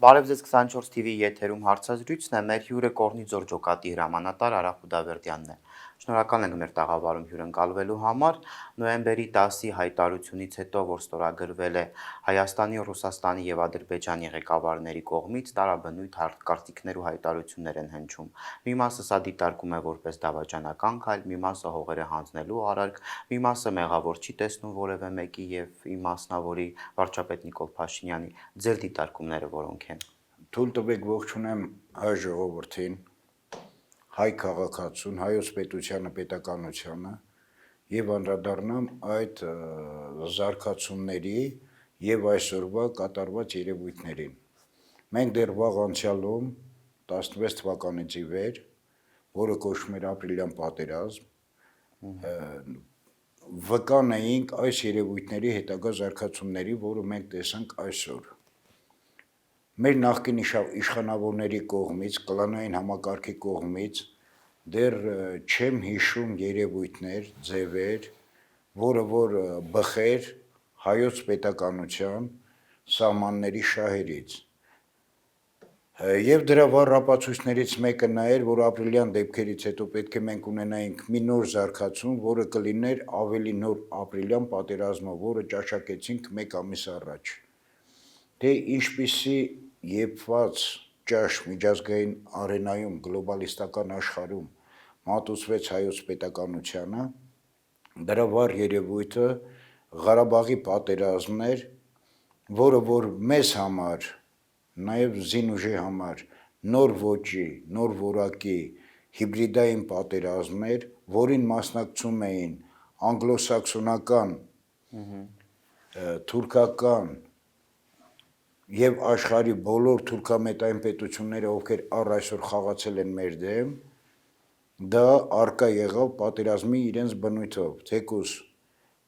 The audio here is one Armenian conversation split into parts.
Բարև ձեզ 24 TV եթերում հարցազրույցն է, մեր հյուրը Կորնիձոր ջոկատի հրամանատար Արա Խուդավերդյանն է։ Շնորհակալ ենք մեր տաղավարում հյուրընկալվելու համար։ Նոյեմբերի 10-ի հայտարարությունից հետո, որ ստորագրվել է Հայաստանի, Ռուսաստանի եւ Ադրբեջանի ղեկավարների կողմից, տարաբնույթ կարծիքներ ու հայտարարություններ են հնչում։ Մի մասը սա դիտարկում է որպես դավաճանական քայլ, մի մասը հողերը հանձնելու արարք, մի մասը մեղավոր չի տեսնում որևէ մեկի եւ իմասնավորի վարչապետ Նիկոլ Փաշինյանի։ Ձեր դիտարկումները որոնք են։ Թույլ տվեք ողջունեմ հայ ժողովրդին, հայ քաղաքացուն, հայոց պետությանը, պետականությանը եւ անդրադառնամ այդ զարգացումների եւ այսօրվա կատարված երևույթներին։ Մենք դեռ վաղ անցյալում 16 թվականից ի վեր, որը կոչվում էր ապրիլյան պատերազմ, վկան էինք այս երևույթների հետագա զարգացումների, որը մենք տեսանք այսօր։ Մեր նախկին իշխանավորների կողմից, կլանային համակարգի կողմից դեռ չեմ հիշում երևույթներ, ձևեր, որը որ բխեր հայոց պետականության սահմանների շահերից։ Եվ դրա վառ ապացույցներից մեկը նա էր, որ ապրիլյան դեպքերից հետո պետք է մենք ունենայինք մի նոր զարգացում, որը կլիներ ավելի նոր ապրիլյան պատերազմը, որը ճաշակեցինք մեկ ամիս առաջ։ Թե ինչպիսի եփված ճաշ միջազգային արենայում, գլոբալիստական աշխարհում մատուցվեց հայոց պետականությանը, դրա վառ երևույթը Ղարաբաղի պատերազմն էր, որը որ մեզ համար, նաև զինուժի համար նոր ոճի, նոր որակի հիբրիդային պատերազմ էր, որին մասնակցում էին անգլոսաքսոնական, թուրքական եւ աշխարհի բոլոր թուրքամետային պետությունները, ովքեր առ այսօր խաղացել են մեր դեմ, դա արկա եղավ պատերազմի իրենց բնույթով, թեկուզ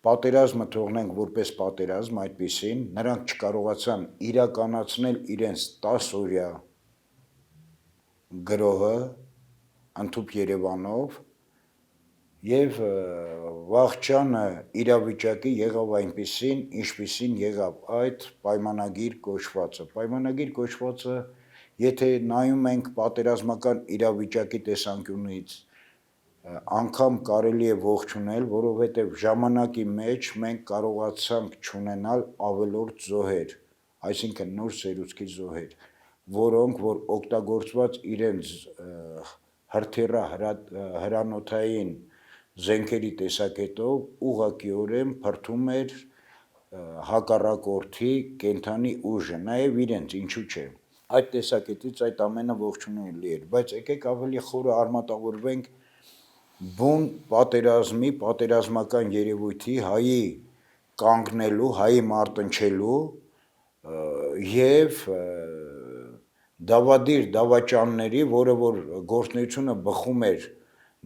պատերազմը թողնենք որպես պատերազմ այդպիսին, նրանք չկարողացան իրականացնել իրենց 10 օրյա գրոհը ընդհուպ Երևանով եւ վաղճանը իրավիճակի եղավ այնպիսին, ինչպիսին եղավ այդ պայմանագիր կոչվածը։ Պայմանագիր կոչվածը, եթե նայում ենք պատերազմական իրավիճակի տեսանկյունից, անգամ կարելի է ողջունել, որովհետև ժամանակի մեջ մենք կարողացանք չունենալ ավելորդ զոհեր, այսինքն նոր սերուցքի զոհեր, որոնք որ օգտագործված իրենց հրանոթային զենքերի տեսակետով ուղղակիորեն փրթում էր հակառակորդի կենթանի ուժը, նաև իրենց, ինչու՞ չէ։ Այդ տեսակետից այդ ամենը ողջունելի էր, բայց եկեք ավելի խորը արմատավորվենք բուն պատերազմի, պատերազմական երևույթի, հայի կանգնելու, հայի մարտնչելու եւ դավադիր դավաճանների, որը որ գործունեությունը բխում էր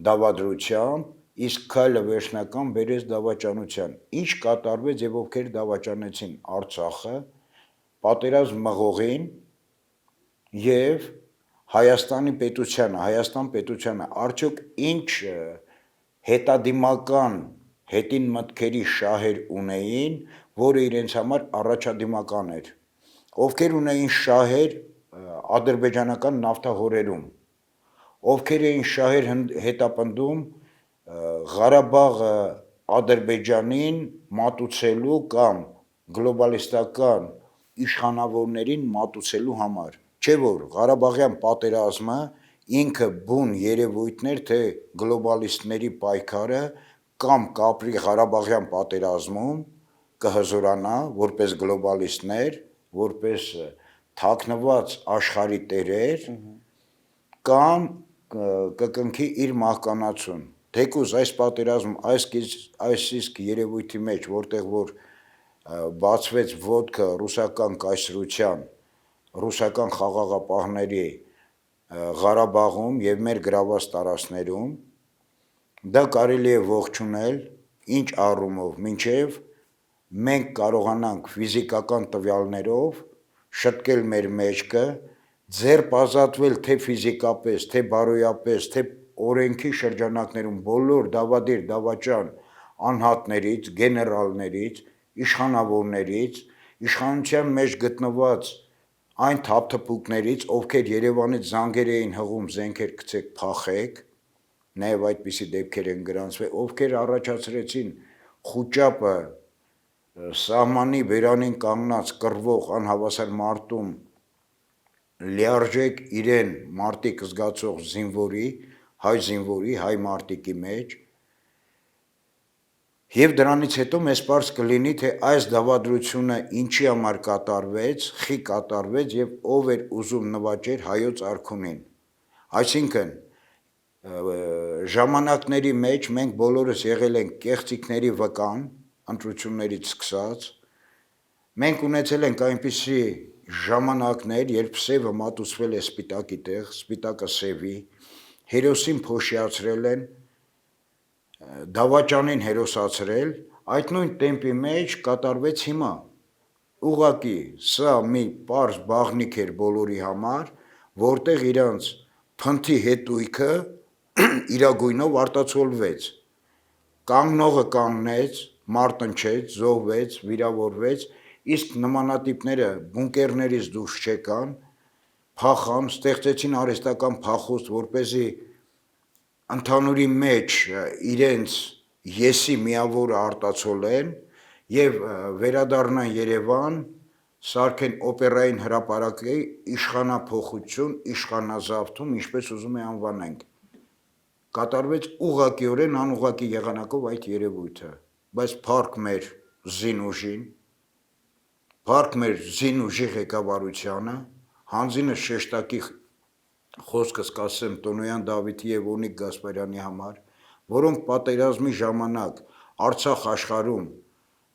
դավադրությամբ, իսկ քայլը վերջնական բերեց դավաճանության։ Ինչ կատարվեց եւ ովքեր դավաճանեցին Արցախը, պատերազմ մղողին եւ Հայաստանի պետությանը, արդյոք ինչ հետադիմական հետին մտքերի շահեր ունեին, որը իրենց համար առաջադիմական էր, ովքեր ունեին շահեր ադրբեջանական նավթահորերում, ովքեր էին շահեր հետապնդում Ղարաբաղը Ադրբեջանին մատուցելու կամ գլոբալիստական իշխանավորներին մատուցելու համար, չէ որ Ղարաբաղյան պատերազմը ինքը բուն երևույթներ, թե գլոբալիստների պայքարը կամ կապրի Ղարաբաղյան պատերազմում կհզորանա որպես գլոբալիստներ, որպես թաքնված աշխարհի տերեր կամ կկնքի իր մահկանացուն։ Թեկուզ այս պատերազմ, այս իսկ երևույթի մեջ, որտեղ որ բացվեց ոտքը ռուսական կայսրության, ռուսական խաղաղապահների Ղարաբաղում եւ մեր գրաված տարածքներում, դա կարելի է ողջունել ինչ առումով, մինչև մենք կարողանանք ֆիզիկական տվյալներով շտկել մեր մեջքը, ձերբազատվել թե ֆիզիկապես, թե բարոյապես, թե օրենքի շրջանակներում բոլոր դավադիր դավաճան անհատներից, գեներալներից, իշխանավորներից, իշխանության մեջ գտնված այն թափթփուկներից, ովքեր Երևանից զանգեր էին հղում, զենքեր գցեք, փախեք, նաև այդպիսի դեպքեր են գրանցվել, ովքեր առաջացրեցին խուճապը սահմանի բերանին կանգնած կռվող անհավասար մարտում լիարժեք իրեն մարտիկ զգացող զինվորի, հայ մարտիկի մեջ, եւ դրանից հետո մեզ պարզ կլինի, թե այս դավադրությունը ինչի համար կատարվեց, խի կատարվեց եւ ով էր ուզում նվաճեր հայոց արքունին։ Այսինքն ժամանակների մեջ մենք բոլորս եղել ենք կեղծիքների վկան, ընտրություններից սկսած, մենք ունեցել ենք այնպիսի ժամանակներ, երբ սևը մատուցվել է սպիտակի տեղ, սպիտակը սևի, հերոսին փոշիացրել են, դավաճանին հերոսացրել, այդ նույն տեմպի մեջ կատարվեց հիմա։ Ուղղակի սա մի պարզ բաղնիք էր բոլորի համար, որտեղ իրանց փնթի հետույքը իրագույնով արտացոլվեց։ Կանգնողը կանգնեց, մարտնչեց, զոհվեց, վիրավորվեց, իսկ նմանատիպները բունկերներից դուրս չեկան, փախան, ստեղծեցին արհեստական փախուստ, որպեսզի ընդհանուրի մեջ իրենց եսի միավորը արտացոլեն եւ վերադառնան Երևան, սարքեն օպերային հրապարակի իշխանափոխություն, իշխանազավթում, ինչպես ուզում է անվանենք։ Կատարվեց ուղղակիորեն անուղղակի եղանակով այդ երևույթը, բայց փառք մեր զինուժին, փառք մեր զինուժի ղեկավարությանը, հանձինը շեշտակի խոսքս կասեմ Տոնոյան Դավիթի եւ Ունիկ Գասպարյանի համար, որոնք պատերազմի ժամանակ Արցախ աշխարհում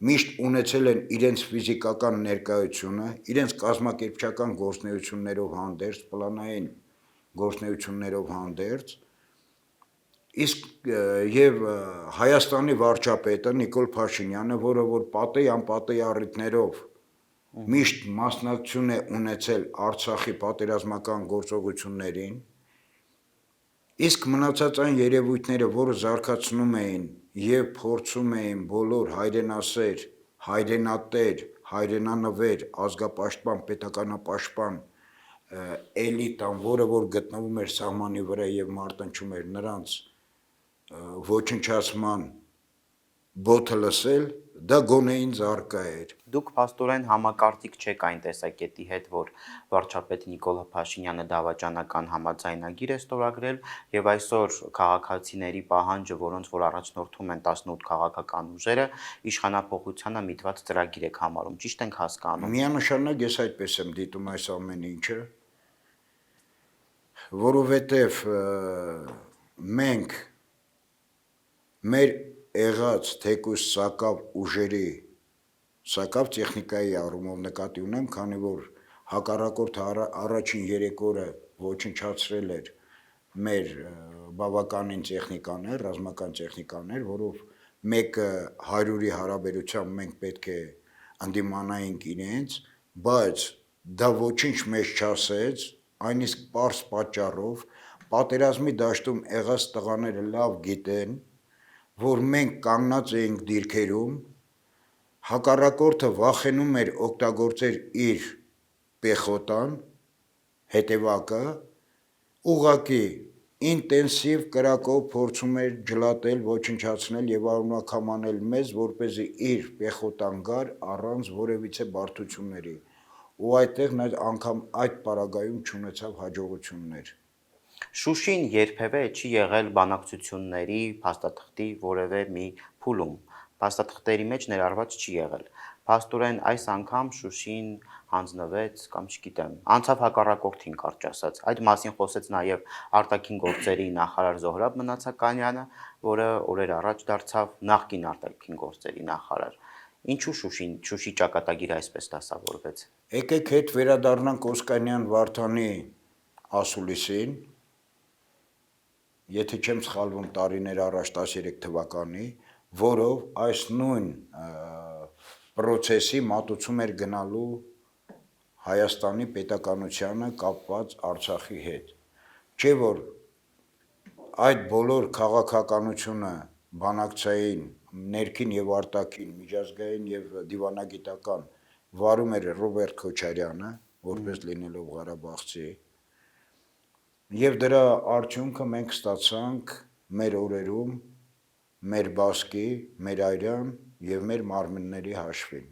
միշտ ունեցել են իրենց ֆիզիկական ներկայությունը, իրենց կազմակերպչական գործունեություններով հանդերձ, պլանային գործունեություններով հանդերձ, իսկ եւ Հայաստանի վարչապետը Նիկոլ Փաշինյանը, որը որ պատեի անպատեի առիթներով միշտ մասնակցություն է ունեցել Արցախի պատերազմական գործողություններին, իսկ մնացած այն երևույթները, որը զարգացնում էին եւ փորձում էին բոլոր հայրենասեր, հայրենատեր, հայրենանվեր, ազգապաշտպան, պետականապաշտպան էլիտան, որը որ գտնվում էր սահմանի վրա եւ մարտնչում էր նրանց ոչնչացման բոթը լսել, դա գոնեին զարկա էր։ Դուք փաստորեն համակարծիք չեք այն տեսակետի հետ, որ վարչապետ Նիկոլ Փաշինյանը դավաճանական համաձայնագիր է ստորագրել եւ այսօր քաղաքացիների պահանջը, որոնց որ առաջնորդում են 18 քաղաքական ուժերը, իշխանափոխությանը միտված ծրագիր եք համարում, ճիշտ ենք հասկանում։ Միանշանակ ես այդպես եմ դիտում այս ամեն ինչը, որովհետեւ մենք մեր եղած թեկուս սակավ ուժերի, սակավ տեխնիկայի առումով նկատի ունեմ, քանի որ հակառակորդը առաջին 3 օրը ոչնչացրել էր մեր բավականին տեխնիկաներ, ռազմական տեխնիկաներ, որով մեկը 100-ի հարաբերությամբ մենք պետք է ընդդիմանայինք իրենց, բայց դա ոչինչ մեզ չասեց, այն իսկ պարզ պատճառով պատերազմի դաշտում եղած տղաները լավ գիտեն, որ մենք կանգնած էինք դիրքերում, հակառակորդը վախենում էր օգտագործել իր պեխոտան, հետևակը, ուղղակի ինտենսիվ կրակով փորձում էր ջլատել, ոչնչացնել եւ արունակամանել մեզ, որպեսզի իր պեխոտան գար առանց որևիցե բարդությունների, ու այդտեղ նա անգամ այդ պարագայում չունեցավ հաջողություններ։ Շուշին երբևէ չի եղել բանակցությունների փաստաթղթի որևէ մի փուլում, փաստաթղթերի մեջ ներառված չի եղել։ Փաստորեն այս անգամ Շուշին հանձնվեց կամ չգիտեմ, անցավ հակառակորդին կարճ ասած։ Այդ մասին խոսեց նաև արտաքին գործերի նախարար Զոհրաբ Մնացականյանը, որը օրեր առաջ դարձավ նախկին արտաքին գործերի նախարար։ Ինչու Շուշի ճակատագիրը այսպես դասավորվեց։ Եկեք հետ վերադառնանք Օսկանյան Վարդանի ասուլիսին, եթե չեմ սխալվում տարիներ առաջ 13 թվականի, որով այս նույն պրոցեսի մատուցում էր գնալու Հայաստանի պետականությանը կապված Արցախի հետ։ Չէ որ այդ բոլոր քաղաքականությունը բանակցային, ներքին եւ արտաքին, միջազգային եւ դիվանագիտական վարում էր Ռոբերտ Քոչարյանը, որպես լինելով Ղարաբաղցի։ Եվ դրա արդյունքը մենք ստացանք մեր օրերում, մեր բասկի, մեր այրան եւ մեր մարմինների հաշվին։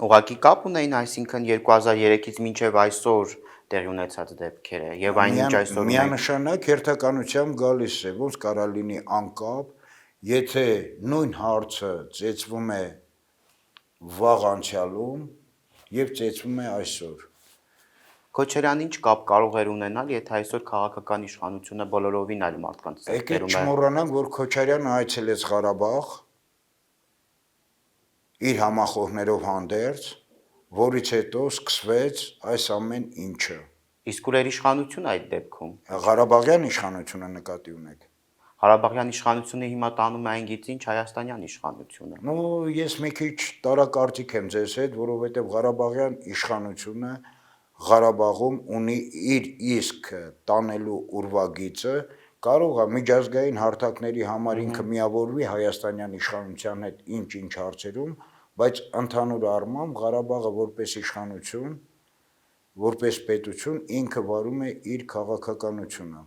Ուղղակի կապ ունեին, այսինքն 2003-ից մինչև այսօր տեղի ունեցած դեպքերը եւ այն ինչ այսօր ունենք։ Միանշանակ հերթականությամբ գալիս է, ոնց կարա լինի անկապ, եթե նույն հարցը ծեծվում է վաղ անցյալում եւ ծեծվում է այսօր։ Քոչարյան ինչ կապ կարող էր ունենալ, եթե այսօր քաղաքական իշխանությունը բոլորովին այլ մարդկանց Եկեք ձեռքերում է։ չմոռանանք, որ Քոչարյանը այցելեց Ղարաբաղ իր համախոհներով հանդերձ, որից հետո սկսվեց այս ամեն ինչը։ Իսկ ուր էր իշխանությունը այդ դեպքում։ Ղարաբաղյան իշխանությունը նկատի ունեք։ Ղարաբաղյան իշխանությունը հիմա տանում է այն գիծ ինչ Հայաստանյան իշխանությունը։ Ну, ես մի քիչ տարակարծիք եմ ձեզ հետ, որովհետև Ղարաբաղյան իշխանությունը Ղարաբաղում ունի իր իսկ տանելու ուրվագիծը, կարող է միջազգային հարթակների համար ինքը միավորվի Հայաստանյան իշխանության հետ ինչ-ինչ հարցերում, բայց ընդհանուր առմամբ Ղարաբաղը որպես իշխանություն, որպես պետություն ինքը վարում է իր քաղաքականությունը։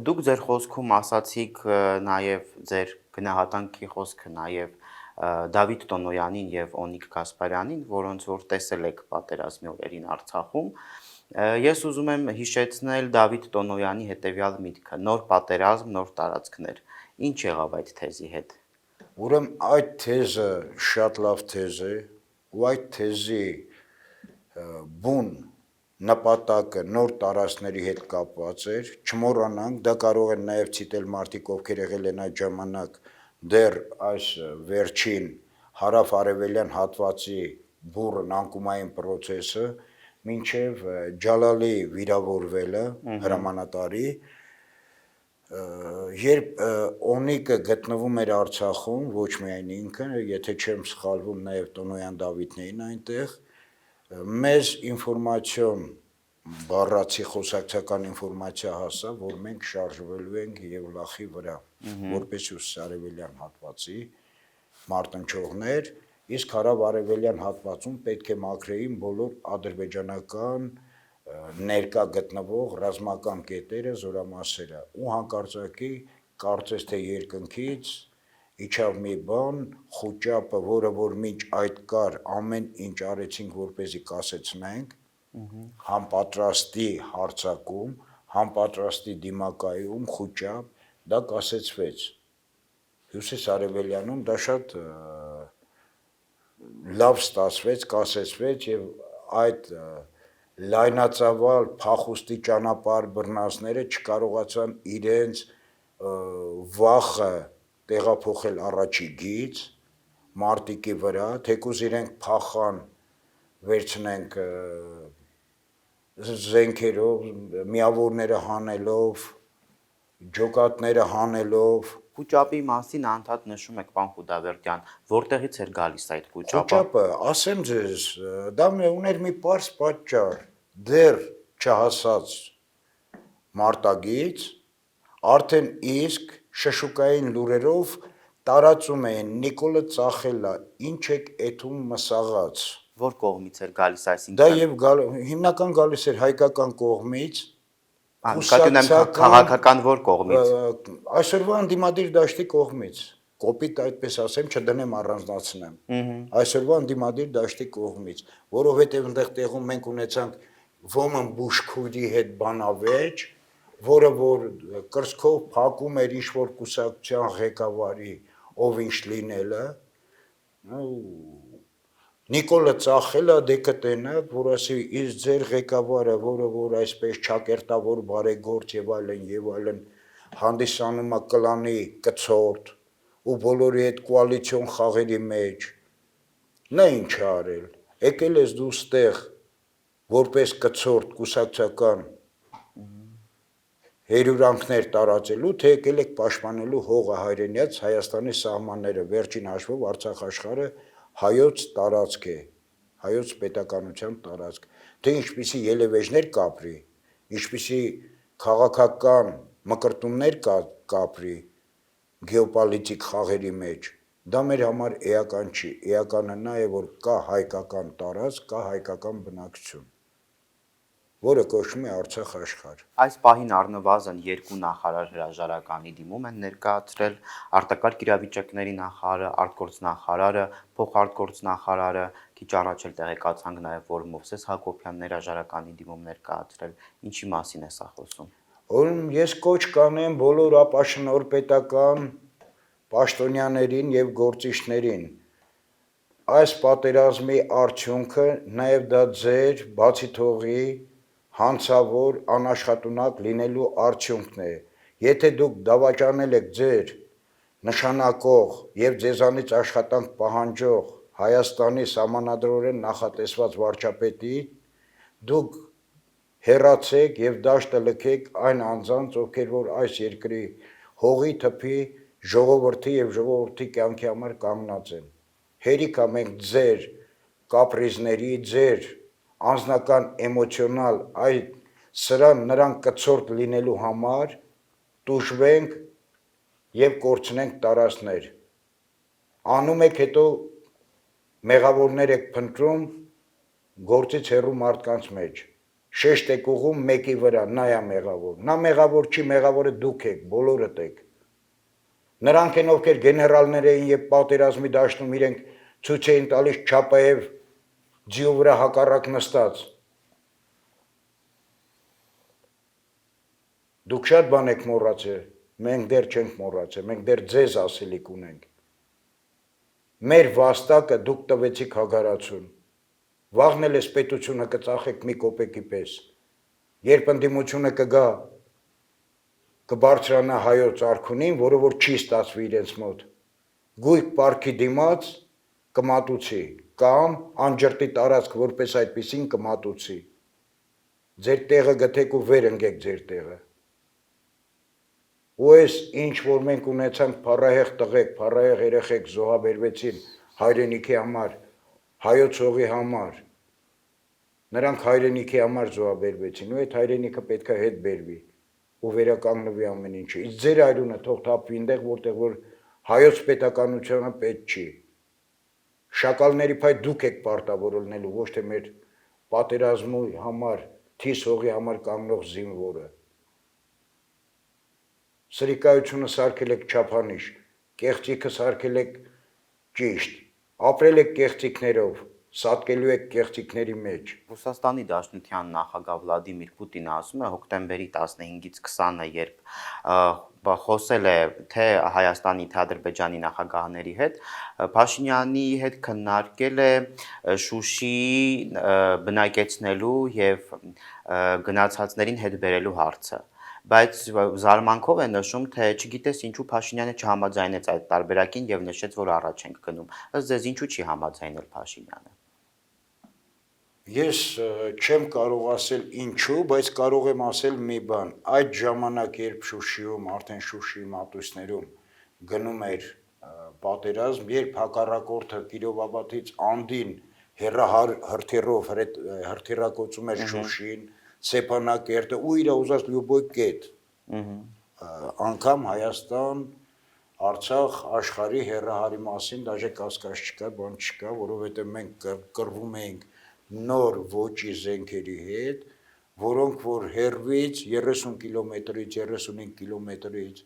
Դուք ձեր խոսքում ասացիք նաև ձեր գնահատանքի խոսքը նաև Դավիթ Տոնոյանին եւ Օնիկ Գասպարյանին, որոնց որ տեսել եք պատերազմի օրերին Արցախում։ Ես ուզում եմ հիշեցնել Դավիթ Տոնոյանի հետեւյալ միտքը՝ նոր պատերազմ, նոր տարածքներ։ Ինչ եղավ այդ թեզի հետ։ Ուրեմն այդ թեզը շատ լավ թեզ է, ու այդ թեզի բուն նպատակը նոր տարածքների հետ կապված էր, չմոռանանք, դա կարող են նաև ցիտել մարդիկ, ովքեր եղել են այդ ժամանակ դեռ այս վերջին հարավ-արևելյան հատվածի բուռն անկումային process-ը, մինչև Ջալալի վիրավորվելը հրամանատարի, երբ Օնիկը գտնվում էր Արցախում, ոչ միայն ինքը, եթե չեմ սխալվում, նաև Տոնոյան Դավիթն էին այնտեղ, մեզ ինֆորմացիոն բառացի խոսակցական ինֆորմացիա հասավ, որ մենք շարժվելու ենք Եվլախի վրա, որպես հյուսիսարևելյան հատվածի մարտնչողներ, իսկ հարավ-արևելյան հատվածում պետք է մաքրեին բոլոր ադրբեջանական ներկա գտնվող ռազմական կետերը, զորամասերը, ու հանկարծակի կարծես թե երկնքից իջավ մի բան, խուճապը, որը որ մինչ այդ կար, ամեն ինչ արեցինք, որպեսզի կասեցնենք, համ պատրաստի հարձակում, համ պատրաստի դիմակայում, խուճապ, դա կասեցվեց։ Հյուսիս-արևելյանում դա շատ լավ ստացվեց, կասեցվեց եւ այդ լայնածավալ փախուստի ճանապարհ բռնածները չկարողացան իրենց վախը տեղափոխել առաջի գիծ մարտիկի վրա, թեկուզ իրենք փախան վերցնենք զենքերով, միավորները հանելով, ջոկատները հանելով, Խուճապի մասին անդադ նշում եք, պարոն Խուդավերդյան, որտեղից էր գալիս այդ խուճապը։ խուճապը, ասեմ ձեզ, դա ուներ մի պարզ պատճառ, դեռ չհասած մարտագից, արդեն իսկ շշուկային լուրերով տարածում էին Նիկոլը ծախելա, ինչ եք էթում մսաղաց։ Որ կողմից էր գալիս, Դա այսինքն։ եւ հիմնական գալիս էր հայկական կողմից, Նկատի ունեմ քաղաքական որ կողմից։ Այսօրվա ընդդիմադիր դաշտի կողմից, կոպիտ այդպես ասեմ, չդնեմ առանձնացնեմ։ Այսօրվա ընդդիմադիր դաշտի կողմից, որովհետև այնտեղ տեղում մենք ունեցանք Ոմն Բուշքուրի հետ բանավեճ, որը որ կրծքով փակում էր ինչ-որ կուսակցության ղեկավարի ով ինչ լինելը, Նիկոլը ծախելա դե կտենակ, որ ասի իս ձեր ղեկավարը, որը որ այսպես ճակերտավոր բարեգործ եւ այլն հանդիսանում է կլանի կցորդ ու բոլորի հետ կոալիցիոն խաղերի մեջ, նա ինչ է արել, եկել ես դու ստեղ որպես կցորդ կուսակցական հերյուրանքներ տարածելու, թե եկել եք պաշտպանելու հողը հայրենյաց Հայաստանի սահմանները, վերջին հաշվով Արցախ աշխարհը հայոց տարածք է, հայոց պետականության տարածք, թե ինչպիսի ելևէջներ կապրի, ինչպիսի քաղաքական մկրտումներ կապրի գեոպոլիտիկ խաղերի մեջ, դա մեր համար էական չի, էականը նա է, որ կա հայկական տարածք, կա հայկական բնակչություն։ որը կոչվում է Արցախ աշխարհ։ Այս պահին առնվազն երկու նախարար հրաժարականի դիմում են ներկայացրել արտակարգ իրավիճակների նախարարը, արտգործնախարարը, փոխարտգործնախարարը, քիչ առաջ էլ տեղեկացանք նաև, որ Մովսես Հակոբյանն հրաժարականի դիմում ներկայացրել, ինչի մասին է սա խոսում։ Ուրեմն ես կոչ կանեմ բոլոր ապաշնոր պետական պաշտոնյաներին եւ գործիչներին այս պատերազմի արդյունքը նաև դա ձեր բացի թողի հանցավոր անաշխատունակ լինելու արդյունքն է։ Եթե դուք դավաճանել եք ձեր նշանակող եւ ձեզանից աշխատանք պահանջող Հայաստանի սահմանադրորեն նախատեսված վարչապետի, դուք հեռացեք եւ դաշտը լքեք այն անձանց, ովքեր որ այս երկրի հողի թփի ժողովրդի եւ ժողովրդի կյանքի համար կանգնած են։ Հերիք է մենք ձեր կապրիզների, ձեր անձնական էմոցիոնալ այդ նրան կցորդ լինելու համար տուժվենք եւ կորցնենք տարածքներ։ Անում եք հետո մեղավորներ եք փնտրում գործից հեռու մարդկանց մեջ։ Շեշտ եք ուղում մեկի վրա, նա է մեղավոր։ Նա մեղավոր չի, մեղավորը դուք եք, բոլորդ եք։ Նրանք են, ովքեր գեներալներ էին եւ պատերազմի դաշտում իրենք ցույց էին տալիս Չապաև ձիու վրա հակառակ նստած։ Դուք շատ բան եք մոռացել, մենք դեռ չենք մոռացել, մենք դեռ ձեզ ասելիք ունենք։ Մեր վաստակը դուք տվեցիք հագարացուն։ Վաղն էլ էս պետությունը կծախեք մի կոպեկի պես։ Երբ ընդդիմությունը կգա, կբարձրանա հայոց արքունին, որը որ չի ստացվի իրենց մոտ, գույք պարքի դիմաց կմատուցի, կամ անջրտի տարածք որպես այդպեսին կմատուցի։ Ձեր տեղը գտեք ու վեր ընկեք ձեր տեղը։ Ու այս ինչ որ մենք ունեցանք փառահեղ տղեկ, փառահեղ երեխեք զոհաբերվեցին հայրենիքի համար, հայոց հողի համար։ Նրանք հայրենիքի համար զոհաբերվեցին, ու այդ հայրենիքը պետք է հետ բերվի ու վերականգնվի ամեն ինչը։ Իսկ ձեր այրունը թող թափվի այնտեղ, որտեղ որ հայոց պետականությունը պետք չի։ Շակալների փայ դուք եք պարտավորելու, ոչ թե մեր պատերազմի համար, թիս հողի համար կանգնող զինվորը։ Սրիկայությունը սարքել եք չափանիշ, կեղծիքը սարքել եք ճիշտ, ապրել եք կեղծիքներով, սատկելու եք կեղծիքների մեջ։ Ռուսաստանի Դաշնության նախագահ Վլադիմիր Պուտինը ասում է հոկտեմբերի 15-ից 20-ը, երբ խոսել է թե Հայաստանի, թե Ադրբեջանի նախագահների հետ, Փաշինյանի հետ քննարկել է Շուշիի բնակեցնելու եւ գնացածներին հետ բերելու հարցը։ Բայց զարմանքով է նշում, թե չգիտես ինչու Փաշինյանը չհամաձայնեց այդ տարբերակին եւ նշեց, որ առաջ ենք գնում։ Ըստ ձեզ ինչու չի համաձայնել Փաշինյանը։ Ես չեմ կարող ասել ինչու, բայց կարող եմ ասել մի բան։ Այդ ժամանակ, երբ Շուշիում, արդեն Շուշիի մատույցներում գնում էր պատերազմ, երբ հակառակորդը Կիրովաբադից անդին հրթիռով հրթիռակոծում էր Շուշին, Սեփանակերտը ու իր ուզած լյուբոյ կետ։ Անգամ Հայաստան, Արցախ, աշխարհի հեռահարի մասին դաժե կասկած չկա, բան չկա, որովհետև մենք կռվում էինք նոր ոճի զենքերի հետ, որոնք որ հեռվից 30 կիլոմետրից, 35 կիլոմետրից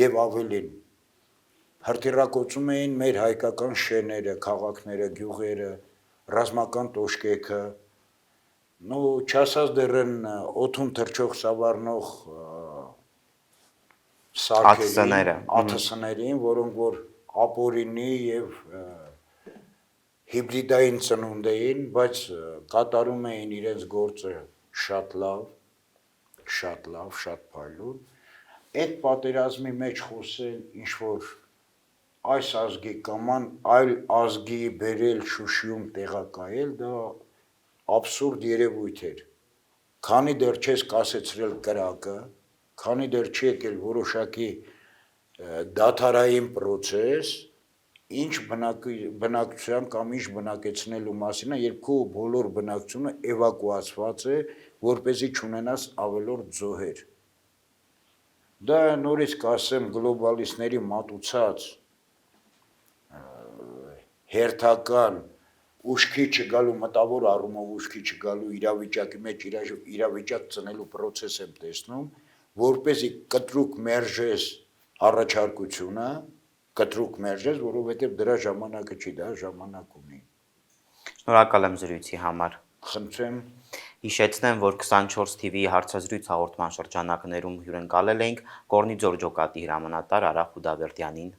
եւ ավելին հրթիռակոծում էին մեր հայկական շեները, քաղաքները, գյուղերը, ռազմական տոշկեքը, չասած դեռ օդում թռչող սավառնող ԱԹՍ-ներին, որոնք որ ապօրինի եւ հիբրիդային ծնունդ էին, բայց կատարում էին իրենց գործը շատ լավ, շատ փայլուն։ Այդ պատերազմի մեջ խոսել ինչ որ այս ազգի կամ այլ ազգի բերել Շուշիում տեղակայել, դա абսուրդ երևույթ էր։ Քանի դեռ չես կասեցրել կրակը, քանի դեռ չի եկել որոշակի դադարային process, ինչ բնակչության կամ ինչ բնակեցնելու մասին է, երբ քո բոլոր բնակչությունը էվակուացված է, որպեսզի չունենաս ավելորդ զոհեր։ Դա նորից կասեմ գլոբալիստների մատուցած հերթական ուշքի չգալու մտավոր առումով ուշքի չգալու իրավիճակի մեջ իրավիճակ ծնելու process եմ տեսնում, որպեսզի կտրուկ մերժես առաջարկությունը, կտրուկ մերժես, որովհետև դրա ժամանակը չի, դա ժամանակ ունի։ Շնորհակալ եմ զրույցի համար։ Խնդրեմ Հիշեցնեմ, որ 24 TV հարցազրույց հաղորդման շրջանակներում հյուրընկալել էինք Կորնիձոր ջոկատի հրամանատար Արա Խուդավերդյանին։